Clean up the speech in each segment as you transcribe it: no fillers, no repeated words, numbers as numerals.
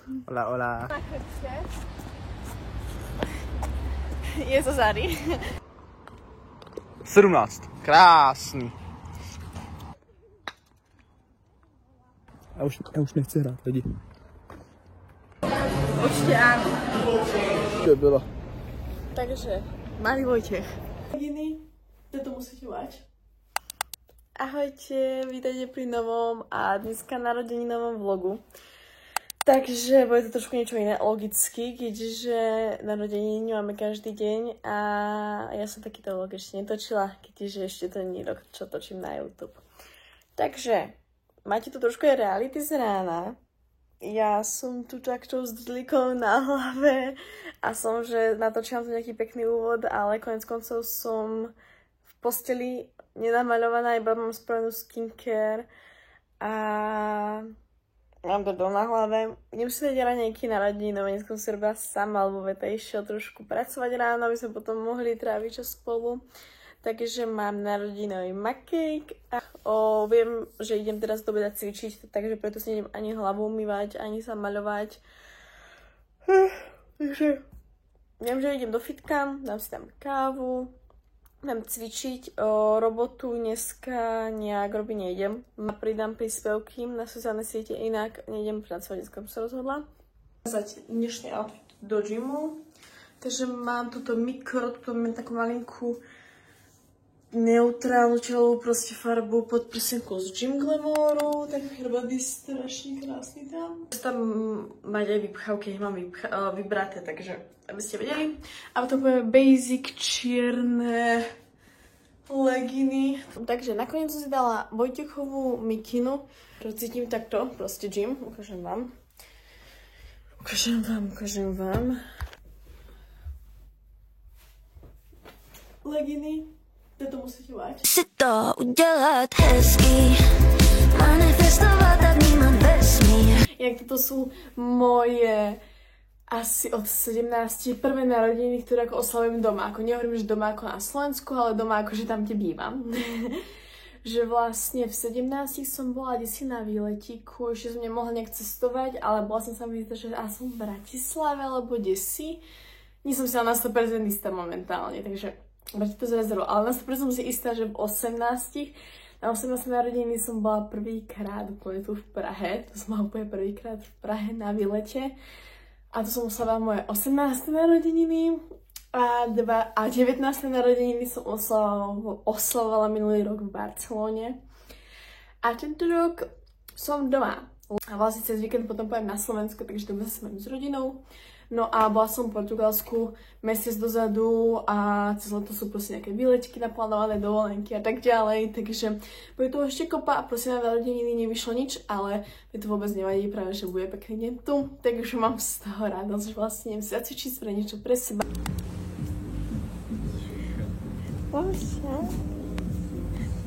Hola, hola. Je to Zary. 17. Krásný. Já už nechci hrát, lidi. Určite áno. To bylo. Takže, malý Vojtech. Rodiny, to musíte mať. Ahojte, vítajte pri novom a dneska narodeninovom vlogu. Takže bude to trošku niečo iné, logicky, keďže narodeniny máme každý deň a ja som takýto vlog ešte netočila, keďže ešte to nie je rok, čo točím na YouTube. Takže, máte tu trošku aj reality z rána. Ja som tu takto s dlikou na hlave a som, že natočím tu nejaký pekný úvod, ale konec koncov som v posteli nenamaľovaná, iba mám spravenú skincare a mám to dol na hlave. Idem si dať raňajky na radinové, dneska som si robila sama, alebo Veta išiel trošku pracovať ráno, aby sme potom mohli tráviť čas spolu. Takže mám narodinový makejk a viem, že idem teraz do obeda cvičiť, takže preto si nejdem ani hlavu umývať, ani sa maľovať. Takže viem, že idem do fitka, dám si tam kávu, dám cvičiť, robotu dneska nejak robiť nejdem. Pridám príspevky na sociálne siete, inak nejdem pracovať, dneska som sa rozhodla. Dnešný outfit do gymu, takže mám túto mikro, túto mám takú malinkú neutrálnu čelovú proste farbu pod prsenkou z Gym Glamouru, tak robí strašne krásny tam. Tam mať aj vypchávky, mám vybraté, takže aby ste vedeli. A potom poviem basic čierne leginy. Takže nakoniec som si dala Vojtechovú mikinu, čo cítim takto, proste gym, ukážem vám. Ukážem vám. Leginy. To musíte mať. Si to udělat hezky, manifestovat a vnímat vesmír. Jak toto sú moje asi od 17 prvé narodeniny, ktoré ako oslavujem doma. Ako nehovorím, že doma ako na Slovensku, ale doma ako, že tam, kde bývam. Že vlastne v 17 som bola desi na výletíku, ešte som nemohla nejak cestovať, ale bola som sa myslieť, že som v Bratislave alebo desi. Nie som si na 100% istá momentálne, takže máte to zrezervo, ale na 100% som si istá, že v 18. Na 18. narodeniny som bola prvýkrát úplne tu v Prahe. To som bola úplne prvýkrát v Prahe na výlete. A to som oslavila moje 18. narodeniny. A 19. narodeniny som oslavovala minulý rok v Barcelone. A tento rok som doma. A vlastne cez víkend potom pojem na Slovensku, takže doma sa s rodinou. No a bola som v Portugalsku mesiac dozadu a cez leto sú proste nejaké výletky naplánované, dovolenky a tak ďalej, takže bude to ešte kopa a prosím na narodeniny nevyšlo nič, ale mi to vôbec nevadí, práve že bude pekný deň tu, takže mám z toho radosť, že vlastne idem si zacvičiť pre niečo pre seba.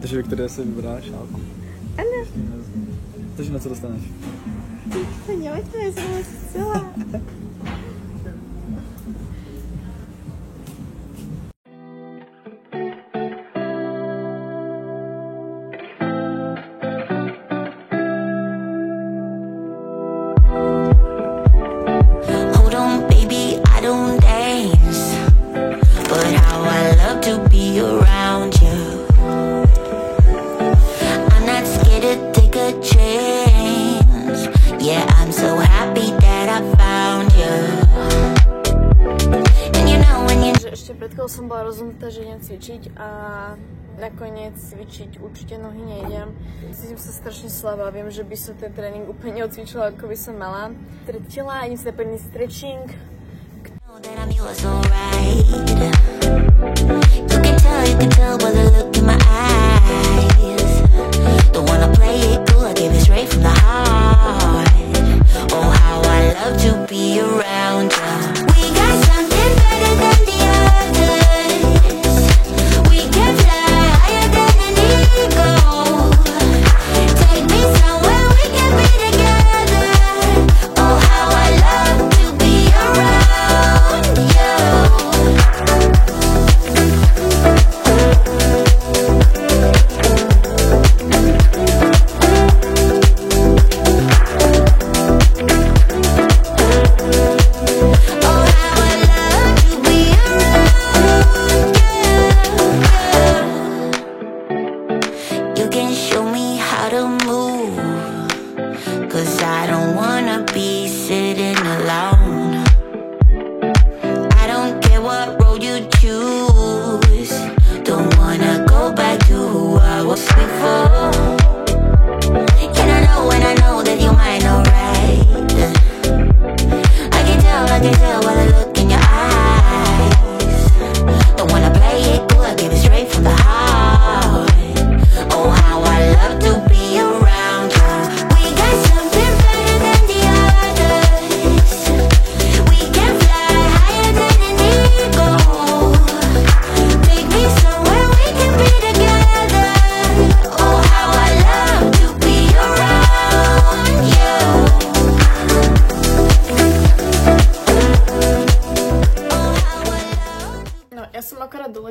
Takže ve které se vybrala šálku? Ano. Takže na co dostaneš? Poňoďte, ja som vás chcela. Pred chvíľou som bola rozhodnutá, že idem cvičiť a nakoniec cvičiť určite nohy nejdem. Cítim sa strašne slabá, viem, že by som ten tréning úplne neodcvičila, ako by som mala. Tretila, idem si napadný stretching.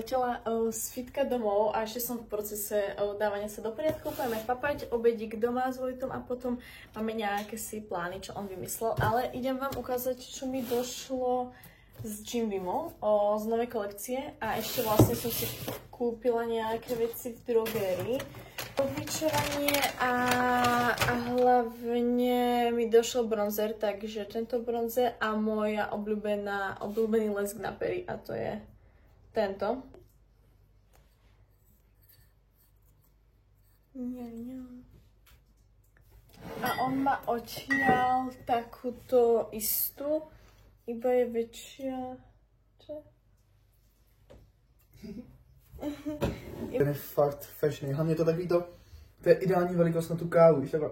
letela z fitka domov a ešte som v procese dávania sa do poriadku. Pojeme papať, obedík doma s Vojtom a potom máme nejaké si plány, čo on vymyslel. Ale idem vám ukázať, čo mi došlo z Jim Beamu, z novej kolekcie a ešte vlastne som si kúpila nejaké veci v drogérii. Obličovanie a hlavne mi došol bronzer, takže tento bronzer a moja obľúbený lesk na pery a to je tento. A on má odtiaľ takúto istú, iba je väčšia. Čo? Ten je fakt fešný, hlavně to takový to je ideální velikost na tu kávu, víš takhle.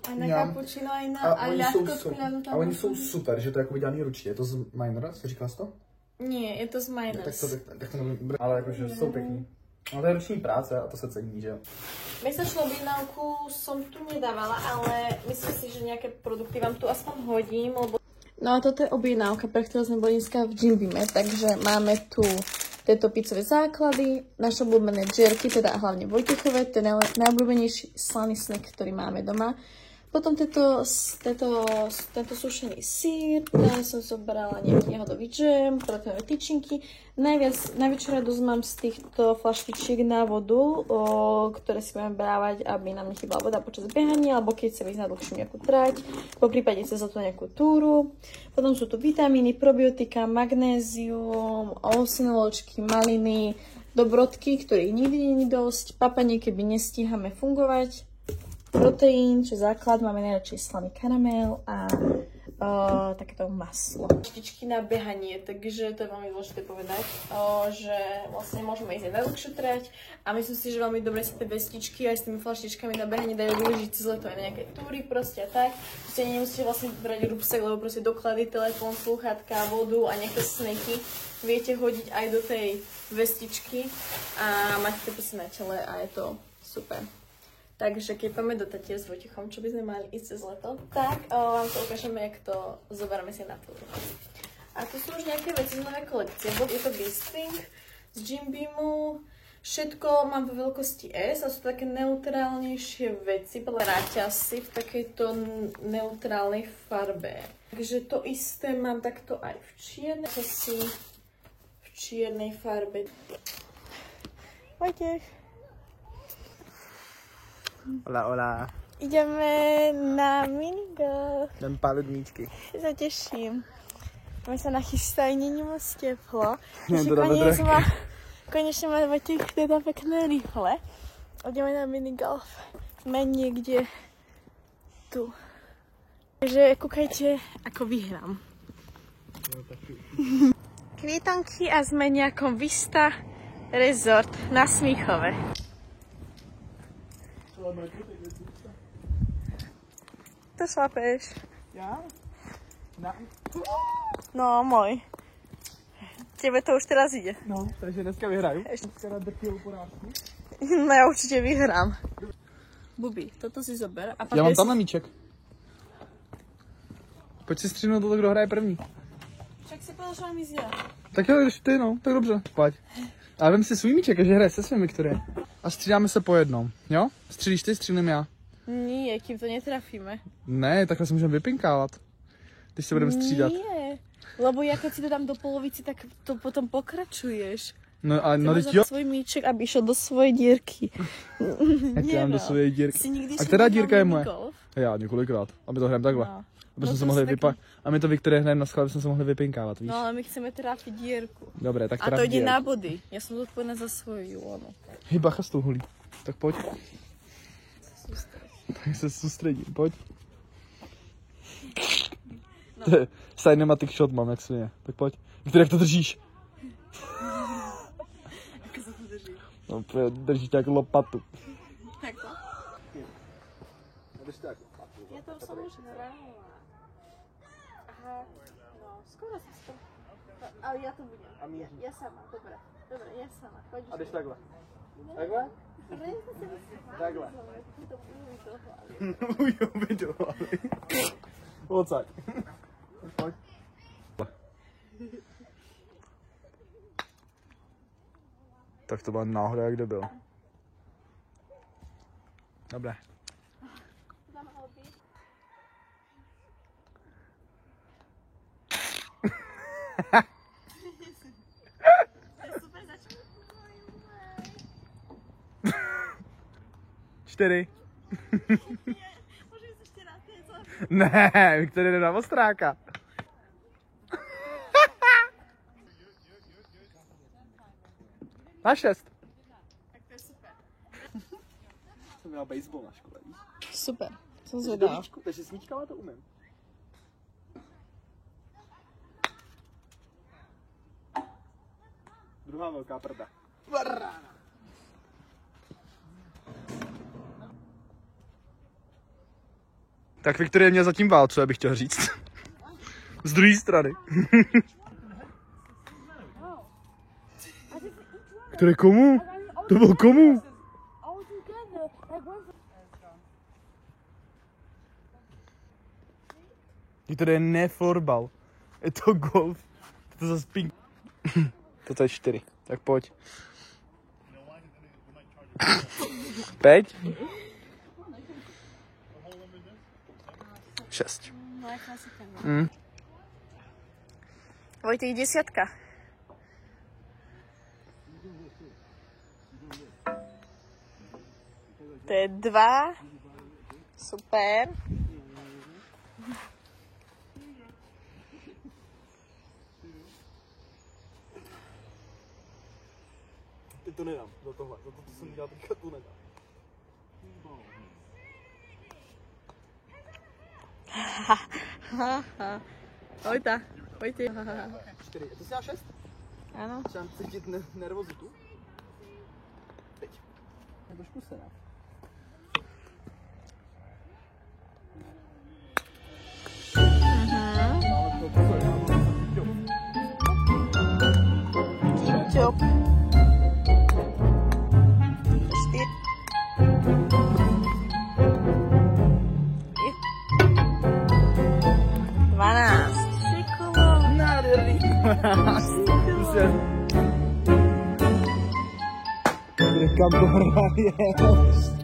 A na cappuccino a ľahko a oni jsou super, že to je jako udělaný ručně, je to z Minera, jsi říkala jsi to? Nie, je to z Miners. Tak to nebude, ale jakože jsou pěkný. No to je ruční práce a to se cení, že jo. Mesačnú objednávku som tu nedávala, ale myslím si, že nejaké produkty vám tu aspoň hodím, lebo... No a toto je objednávka, pre ktorú sme boli dneska v Jim Beame, takže máme tu tieto pizzové základy, naše obľúbené džerky, teda hlavne Vojtechové, to je najobľúbenejší slaný snack, ktorý máme doma. Potom tento sušený sír, tam som zobrala nejaký jahodový džem, proteinové tyčinky. Najväčšiu radosť mám z týchto flaštičiek na vodu, ktoré si budeme brávať, aby nám nechybala voda počas behania, alebo keď sa vyjsť na dlhšiu nejakú trať, po prípade cez to nejakú túru. Potom sú tu vitamíny, probiotika, magnézium, osinoločky, maliny, dobrodky, ktorých nikdy nie je dosť, papanie, keby nestíhame fungovať. Proteín, čo základ, máme najradšej slaný karamel a takéto maslo. Štičky na behanie, takže to je veľmi dôležité povedať, že vlastne môžeme ísť aj na dlhšiu trať a myslím si, že veľmi dobre sa tie vestičky aj s tými flaštičkami na behanie dajú využiť cez leto aj na nejaké túry proste a tak. Proste nemusíte vlastne brať rúbsek, lebo proste doklady, telefón, slúchatka, vodu a nejaké snacky viete hodiť aj do tej vestičky a máte to proste na tele a je to super. Takže keď poďme do Tatier s Vojtechom, čo by sme mali ísť cez leto, tak vám to ukážeme, jak to zoberieme si na túru. A tu sú už nejaké veci z novej kolekcie. Je to G-string z Jim Beamu. Všetko mám vo veľkosti S a sú také neutrálnejšie veci. Vrátia si v takejto neutrálnej farbe. Takže to isté mám takto aj v čiernej. V čiernej farbe. Vojtech. Hola, hola. Ideme na minigolf. Jdem pálit míčky. Sa teším. My sa nachystajú, není moc teplo. Konečne má Vojtech teda pekné rifle. Ideme na minigolf. Sme niekde tu. Takže kúkajte, ako vyhrám. Kvietonky a sme nejakom Vista Resort na Smíchove. To šlapeš. Já? No, môj. Tebe to už teraz ide. No, takže dneska vyhraju. Dneska na drtivou porážku. No ja určite vyhrám. Bubi, toto si zober. A pak Já mám tamhle míček. Pojď si stříhnout to, kdo hraje první. Však si povedal, že mám ísť ja. Tak jo, když ty, no, tak dobře, pojď. Ale vem si svůj míček, že hraje se svými, které. A střídáme se po jednom, jo? Střílíš ty, střílím já. Nie, kým to netrafíme. Ne, takhle se můžeme vypinkávat. Když se budeme střídat. Nie, lebo ja keď si to dám do polovici, tak to potom pokračuješ. No a no, máš jo. svoj míček, aby išiel do svojej dierky. Jak já mám do svojej dírky. Si nikdy A která nehrál dírka je moje? minigolf? Já několikrát, aby to hrajeme takhle. No. Aby jsme No se to mohli si taky- vypa... A my to vy, které hrajeme na skle, aby jsme se mohli vypinkávat, víš? No ale my chceme trafiť dierku. Dobré, tak A teda to ide dírku. na body. Ja som zodpovedná za svoju ono. Hej, bacha s tou holí. Tak pojď. Tak se soustředím, pojď. No. To je cinematic shot mám, jak se je. Tak pojď. Víte, jak to držíš? Ako sa to drží? No, držíš to jako lopatu. Takto? Drž tak. Ja to som už hrála. Aha, no, skoro som to... Ale ja to budem. A míří. Ja sama, dobre. Dobre, ja sama. Poď A jdeš takhle. Takhle? Takhle. Jo, by do hlavy. Odsaď. Pojď. Tak to byla náhoda, jak byl. Dobré. Čtyři. Ne, Viktorie jde na ostráka. Na 6. Tak to je super. Jsem měla baseball na škole, víš? Super, jsem zvědavá. Takže s míčkama to umím. Druhá velká prda. Tak Viktorie mě zatím válcuje, já bych chtěl říct. Z druhé strany. Které komu? To bylo komu? To je ne florbal. Je to golf. To zase pink. Toto je 4. Tak pojď. 5. 6. Vojtěch, 10. To je 2. Super. Ty to nedám, do tohle. Za to jsem dělal teďka, to nedám. Vojta, Vojtěch. 4. To jsi na 6? Ano. Třeba cítit nervozitu? Teď. Je trošku se dá. Čop. 12. Nádherný. Kam to hraje? Cože?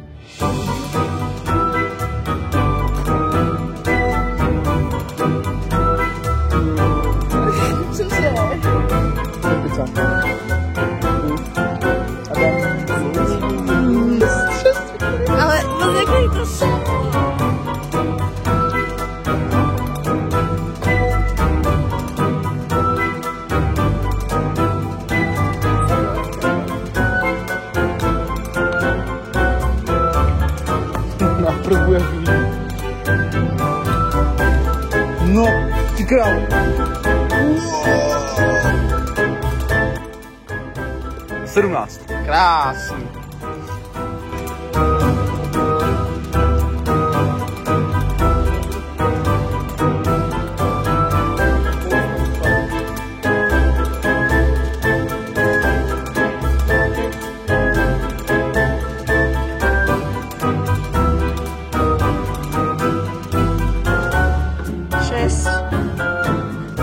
Ale moc jaký to jsou? Probuje no, ty král. 17. Krásný.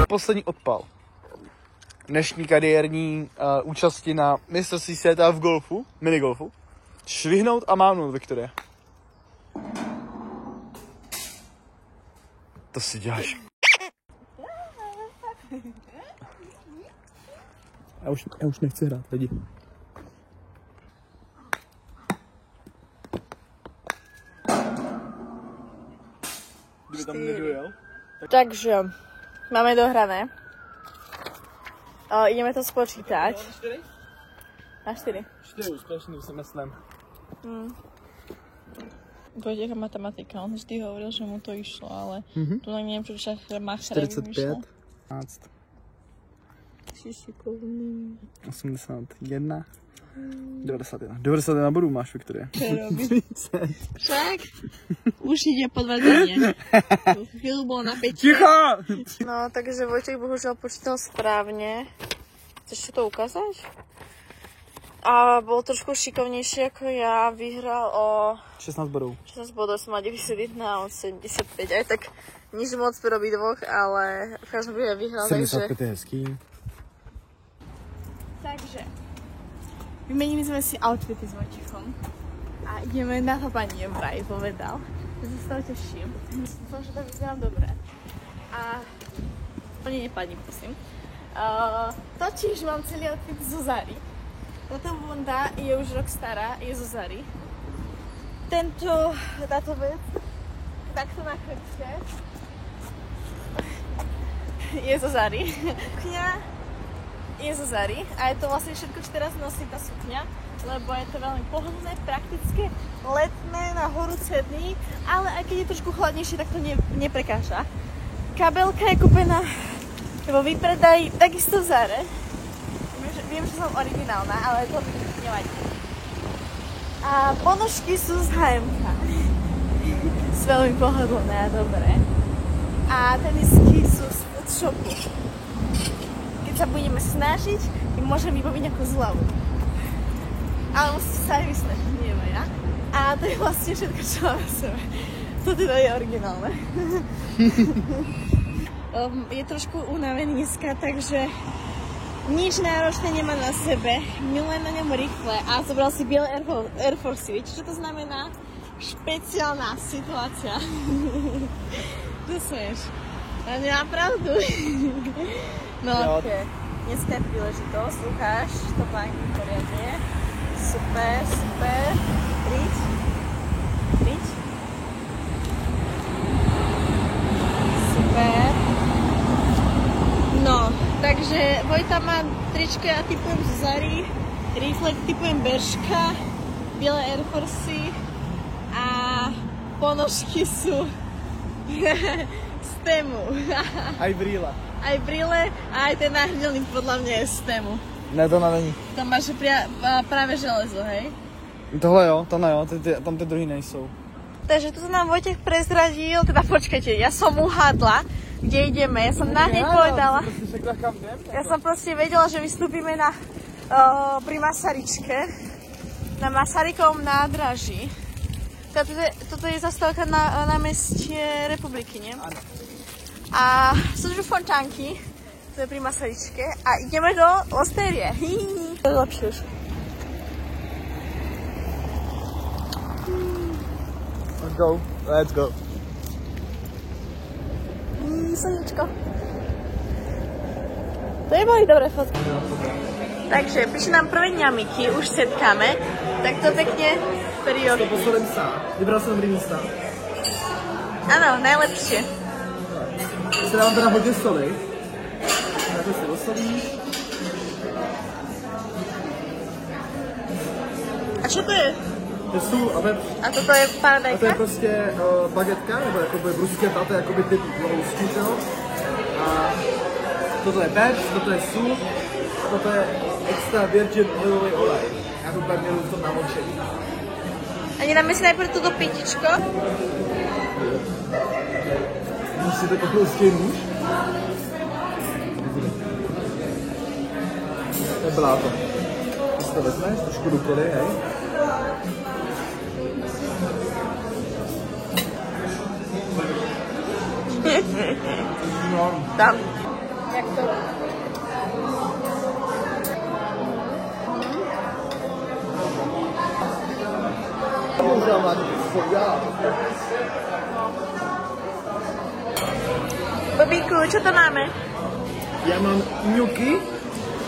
Poslední odpal dnešní kariérní účasti na mistrovství světa v golfu, minigolfu. Švihnout a mávnout, Viktorie. To si děláš. Já už nechci hrát, lidi. Kdyby tam nedojel. Takže máme dohrané. Ideme to spočítať. Na 4. 4 úspěšný, si myslím. Vojtěch matematika, on vždy hovoril, že mu to išlo, ale tu neviem, čo však má 45, 15, si šikovný. 81, 91. 91 bodů máš, Viktorie. Však? Už ide podvádzanie. Chvíľu bolo na 5. Ticho! No, takže Vojtěch bohužiaľ počítal správne. Chceš to ukázať? A bol trošku šikovnejší ako ja, vyhral o 16 bodů. 16 bodov, som mal 91 a on 75, aj tak nič moc pre obidvoch, ale v každom prípade vyhral, 75 je hezký. Takže Vymenili sme si outfity s Vojtechom. A ideme na papanie, vraj povedal. Ja sa z toho teším. Dúfam, že to vyzerám dobre. A plne nepadni, prosím. Totiž mám celý outfit zo Zary. Táto bunda je už rok stará, je zo Zary. Táto vec, takto na chrbte, je zo Zary. Sukňa je zo Zary a je to vlastne všetko, čo teraz nosí tá sukňa, lebo je to veľmi pohodlné, praktické, letné na horúce dny, ale aj keď je trošku chladnejšie, tak to neprekáža. Kabelka je kúpená vo výpredaji takisto v Zare. Viem, že som originálna, ale to nevadí. A ponožky sú z H&M. Sú veľmi pohodlné a dobré. A tenisky sú z Foodshopu. Keď sa budeme snažiť, im môžem vybaviť nejakú zľavu. Ale musíte sa aj vysnažiť, nie ja. A to je vlastne všetko, čo mám v sebe. To teda je originálne. Je trošku unavený dneska, takže nič náročné nemá na sebe. Miluje na ňom rýchle a zobral si biele Air Force. Viete, čo to znamená? Špeciálna situácia. Čo smieš? Ale nemám pravdu. No ok. Dneska je príležitosť. Lukáš, topánky poriadne. Super, super. Riť. Super. No, takže Vojta má tričko, ja typujem z Zary, Reflect typujem Berška, biele Air Force a ponožky sú z Temu. Aj brýle. Aj brýle a aj ten náhrdelník podľa mňa je z Temu. Ne, to není. Tam máš práve železo, hej? Tohle jo, tam ty druhý nejsou. Takže tu nám Vojtech prezradil, teda počkajte, ja som uhádla, kde ideme. Ja som nahneď povedala. Ja som proste vedela, že vystúpime pri Masaryčke. Na Masarykovom nádraží. Toto je zastávka na námestie Republiky, nie? Áno. A sú tu fontánky, to je pri Masaryčke. A ideme do Ostérie. To je lepšie už. Let's go. Slničko. To je boli dobré fotky. Takže píše nám prvé ňamiky, už setkáme. Tak to pekne periódy. To posledem sám. Vybral jsem dobrý místa. Ano, najlepšie. Se dám teda hodně soli. Takhle si dosolíš. A čo to je? To je sůl a vepř. A toto je paradajka? A to je prostě bagetka, nebo jakoby bruschetta, to je jakoby typ lousky, jo? A toto je pepř, toto je sůl, a toto je extra virgin olivový olej. Já to úplně mělu v tom namočení. A nedáme si najprv toto pitičko? Můž si to kochlouský nůž? To je bláto. Když to vezmeš, trošku rukoli, hej. Tam. Jak to? Bobíku, čo to máme? Já mám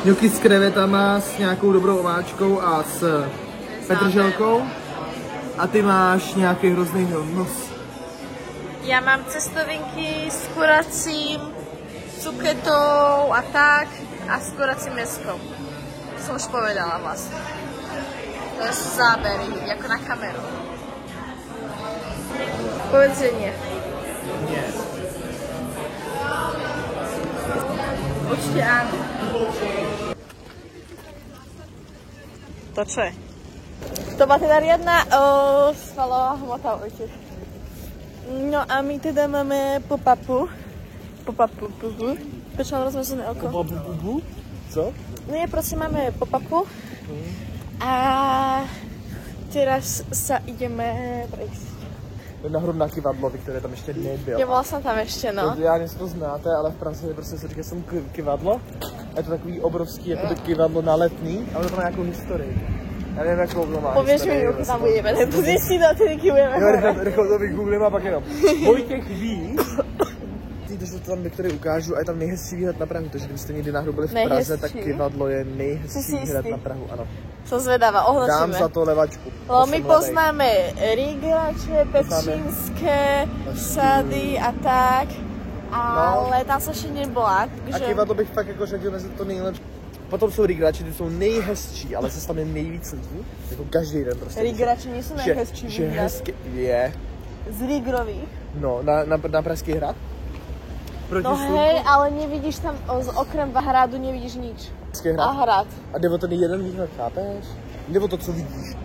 ňuky s krevetama, s nějakou dobrou omáčkou a s petrželkou. A ty máš nějaký hrozný hnus. Ja mám cestovinky s kuracím, cuketou a tak a s kuracím mäskom. Som už povedala vlastne. To sú zábery, ako na kameru. Povedz, že nie. Nie. Určite áno. To čo je? To má teda riadna svalová hmota určite. No a my teda máme pop-upu. Prečo mám rozmažené oko? Pop-upu? Co? Nie, proste máme pop-upu. A teraz sa ideme prejsť. nahoru na Kyvadlo, vy, které tam ještě nebyl. Nebyla jsem tam ještě, no. Já nevím, to znáte, ale v Praze prostě se říká jsem Kyvadlo. A je to takový obrovský, jako Kyvadlo na Letný, ale to má nějakou historii. Já nevím, jakou to má. Pověř mi, jak tam budeme, nebo zjistí to, ty budeme. Jo, rychle to vygooglím a pak jenom. Vojtěch ví, že to tam některé ukážu a je tam nejhezčí výhled na Prahu, takže kdybyste někdy náhodou byli v Praze, tak Kyvadlo je nejhezčí výhled na Prahu, ano. Som zvedavá, ohlačíme. Dám za to levačku. My poznáme Rigrače, Pečínské, Sady a tak, ale tam jsem ještě nebyla. A Kyvadlo bych fakt jako řekl mezi to nejlepší. Potom jsou Rigrači, ty jsou nejhezčí, ale se stane nejvíc lidí, jako každý den prostě. Rigrači nejsou nejhezčí že hezky je. Z Rigrových? No, na Pražský hrad. No hej, ale nevidíš tam, okrem hradu nevidíš nič. A hrad. A jde o ten jeden výhled, chápeš? Jde o to, co vidíš.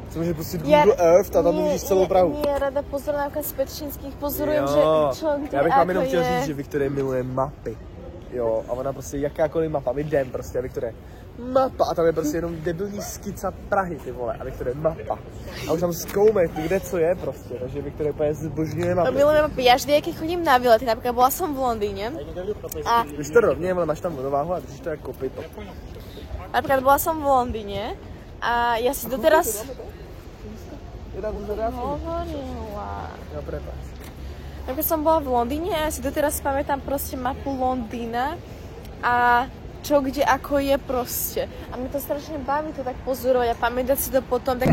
Co může prostě Google Earth a tam vidíš celou Prahu. Nie, rada pozorujem například z Pečínských, pozorujem, že čo, kde, já bych vám jenom ako chtěl je. říct, že Viktorie miluje mapy. Jo, a ona prostě jakákoliv mapa, my jdem prostě a Viktorie mapa a tam je prostě jenom debilní skica Prahy, ty vole, a Viktorie mapa. A už tam zkoume, kde co je prostě, takže Viktorie úplně zbožňuje mapy. Milujem mapy, já vždy, keď chodím na výlety, napríklad bola som v Londýne. A víš to rovně, ale máš tam vodováhu a držíš to jako kopyto. Napríklad bola som v Londýne a ja si doteraz... Hovorila. No, prepáč. Napríklad som bola v Londýne a ja si doteraz pamätám proste mapu Londýna a čo, kde, ako je proste. A mi to strašne baví to tak pozorovať a pamätať si to potom. Tak...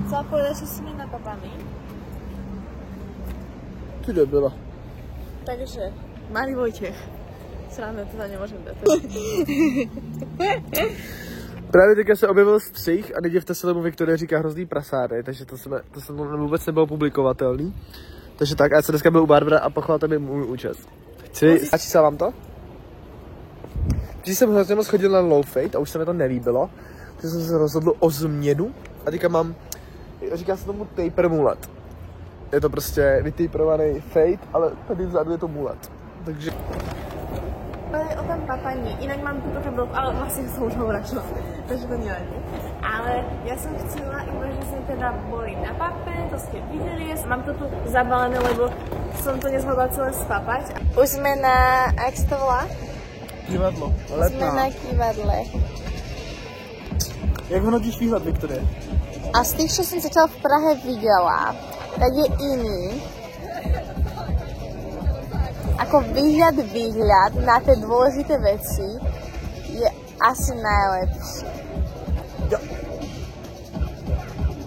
Chcela povedať, že si nenapapaný. Ty debila. Takže, malý Vojtech. Sranda, to nemôžem dať. Právě teďka se objevil střih a nedivte se, lebo Viktorie říká hrozný prasáry, takže to jsem vůbec nebylo publikovatelný. Takže tak, já jsem dneska byl u Barbara a pochvalte mi můj účes. Stačí se vám to? Když jsem hrozně moc chodil na low fade a už se mi to nelíbilo, takže jsem se rozhodl o změnu a teďka mám, říká se tomu taper mulet. Je to prostě vytaperovaný fade, ale tady vzadu je to mulet. Takže... O tom papaní, inak mám túto kabelku, ale vlastne som už ho vračila, takže to nevadí. Ale ja som chcela iba, že sme teda boli na pape, to ste videli, mám to tu zabalené, lebo som to nezhodla celé spapať. Už sme na, jak sa to volá? Kyvadlo, Letná. Sme na Kyvadle. Jak hodnotíš výhled, Viktorie? A z tých, čo som zatiaľ v Prahe videla, tak je iný. Ako výhľad na tie dôležité veci je asi najlepší. Ja.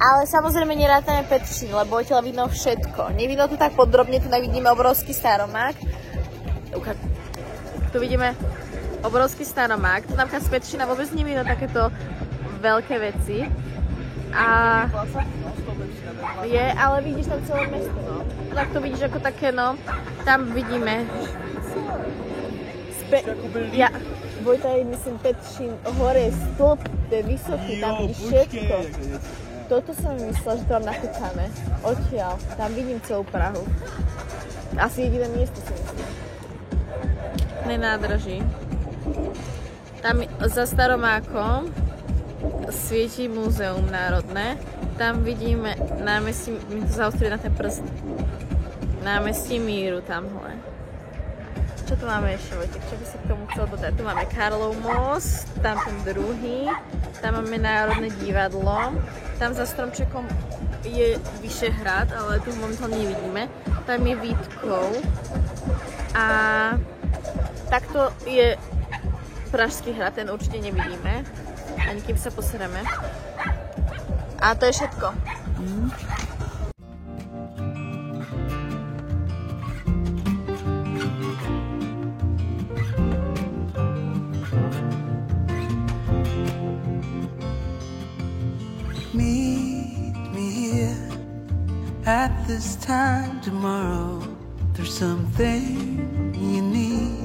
Ale samozrejme nerátame Petržín, lebo odtiaľ vidno všetko. Nevidno to tak podrobne, tu vidíme obrovský Staromák. Tu vidíme obrovský Staromák. Tu napríklad z Petržína vôbec nevidno takéto veľké veci. A je, ale vidíš tam celé mesto, no. Tak to vidíš ako také, no. Tam vidíme. Vojta je, myslím, Petržín, hore je stĺp, to je vysoký, tam vidíš všetko. Toto som myslela, že to vám nachytáme. Odtiaľ, tam vidím celú Prahu. Asi jediné miesto si myslím. Nenádraží. Tam za Staromákom svietí Múzeum národné. Tam vidíme námestí, mi to zaostrie na ten prst, námestí Míru tamhle. Čo tu máme ešte, Vojtek? Čo by sa k tomu chcel dodať? Tu máme Karlov most, tam ten druhý, tam máme Národné divadlo, tam za stromčekom je Vyšehrad, ale tu momentálne nevidíme. Tam je Vítkov a takto je Pražský hrad, ten určite nevidíme, ani kým sa posereme. A to je všetko. Meet me here at this time tomorrow. There's something you need.